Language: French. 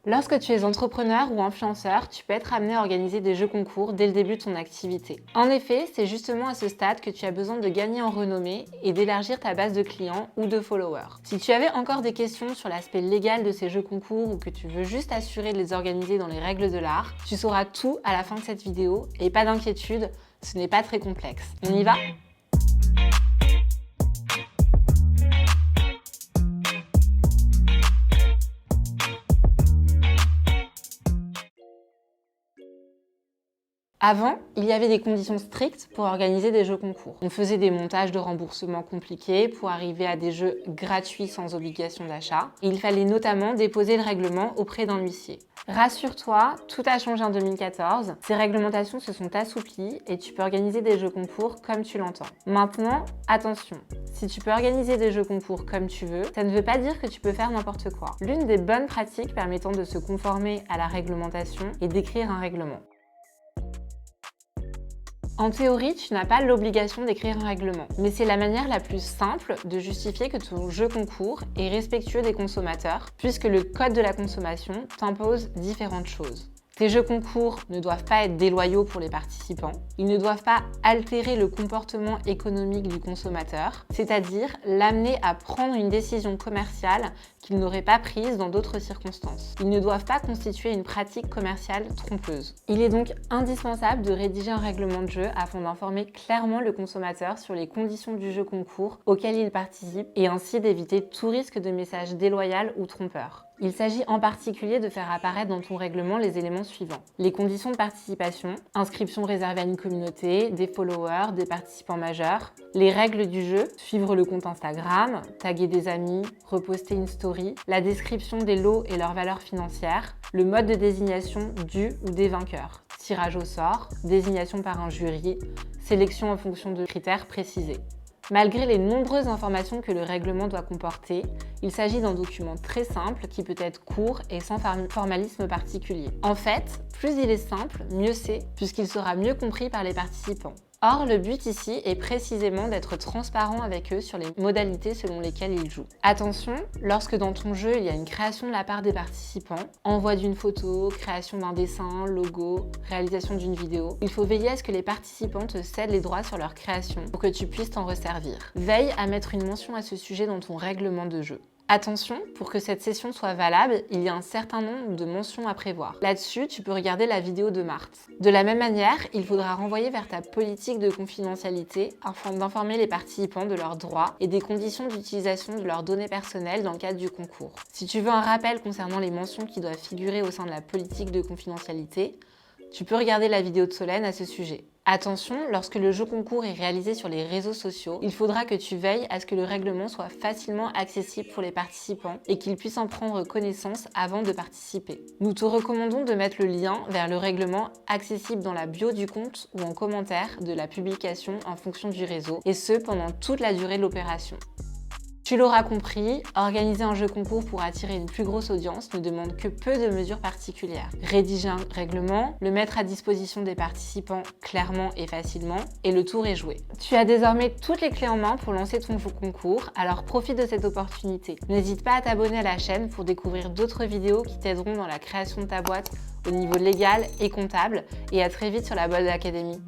Lorsque tu es entrepreneur ou influenceur, tu peux être amené à organiser des jeux concours dès le début de ton activité. En effet, c'est justement à ce stade que tu as besoin de gagner en renommée et d'élargir ta base de clients ou de followers. Si tu avais encore des questions sur l'aspect légal de ces jeux concours ou que tu veux juste assurer de les organiser dans les règles de l'art, tu sauras tout à la fin de cette vidéo et pas d'inquiétude, ce n'est pas très complexe. On y va ? Avant, il y avait des conditions strictes pour organiser des jeux concours. On faisait des montages de remboursement compliqués pour arriver à des jeux gratuits sans obligation d'achat. Il fallait notamment déposer le règlement auprès d'un huissier. Rassure-toi, tout a changé en 2014. Ces réglementations se sont assouplies et tu peux organiser des jeux concours comme tu l'entends. Maintenant, attention, si tu peux organiser des jeux concours comme tu veux, ça ne veut pas dire que tu peux faire n'importe quoi. L'une des bonnes pratiques permettant de se conformer à la réglementation est d'écrire un règlement. En théorie, tu n'as pas l'obligation d'écrire un règlement, mais c'est la manière la plus simple de justifier que ton jeu concours est respectueux des consommateurs, puisque le code de la consommation t'impose différentes choses. Tes jeux concours ne doivent pas être déloyaux pour les participants, ils ne doivent pas altérer le comportement économique du consommateur, c'est-à-dire l'amener à prendre une décision commerciale qu'il n'aurait pas prise dans d'autres circonstances. Ils ne doivent pas constituer une pratique commerciale trompeuse. Il est donc indispensable de rédiger un règlement de jeu afin d'informer clairement le consommateur sur les conditions du jeu concours auquel il participe et ainsi d'éviter tout risque de message déloyal ou trompeur. Il s'agit en particulier de faire apparaître dans ton règlement les éléments suivants. Les conditions de participation, inscription réservée à une communauté, des followers, des participants majeurs, les règles du jeu, suivre le compte Instagram, taguer des amis, reposter une story, la description des lots et leurs valeurs financières, le mode de désignation du ou des vainqueurs, tirage au sort, désignation par un jury, sélection en fonction de critères précisés. Malgré les nombreuses informations que le règlement doit comporter, il s'agit d'un document très simple qui peut être court et sans formalisme particulier. En fait, plus il est simple, mieux c'est, puisqu'il sera mieux compris par les participants. Or, le but ici est précisément d'être transparent avec eux sur les modalités selon lesquelles ils jouent. Attention, lorsque dans ton jeu il y a une création de la part des participants, envoi d'une photo, création d'un dessin, logo, réalisation d'une vidéo, il faut veiller à ce que les participants te cèdent les droits sur leur création pour que tu puisses t'en resservir. Veille à mettre une mention à ce sujet dans ton règlement de jeu. Attention, pour que cette session soit valable, il y a un certain nombre de mentions à prévoir. Là-dessus, tu peux regarder la vidéo de Marthe. De la même manière, il faudra renvoyer vers ta politique de confidentialité afin d'informer les participants de leurs droits et des conditions d'utilisation de leurs données personnelles dans le cadre du concours. Si tu veux un rappel concernant les mentions qui doivent figurer au sein de la politique de confidentialité, tu peux regarder la vidéo de Solène à ce sujet. Attention, lorsque le jeu concours est réalisé sur les réseaux sociaux, il faudra que tu veilles à ce que le règlement soit facilement accessible pour les participants et qu'ils puissent en prendre connaissance avant de participer. Nous te recommandons de mettre le lien vers le règlement accessible dans la bio du compte ou en commentaire de la publication en fonction du réseau, et ce pendant toute la durée de l'opération. Tu l'auras compris, organiser un jeu concours pour attirer une plus grosse audience ne demande que peu de mesures particulières. Rédiger un règlement, le mettre à disposition des participants clairement et facilement, et le tour est joué. Tu as désormais toutes les clés en main pour lancer ton jeu concours, alors profite de cette opportunité. N'hésite pas à t'abonner à la chaîne pour découvrir d'autres vidéos qui t'aideront dans la création de ta boîte au niveau légal et comptable, et à très vite sur la Bold Academy.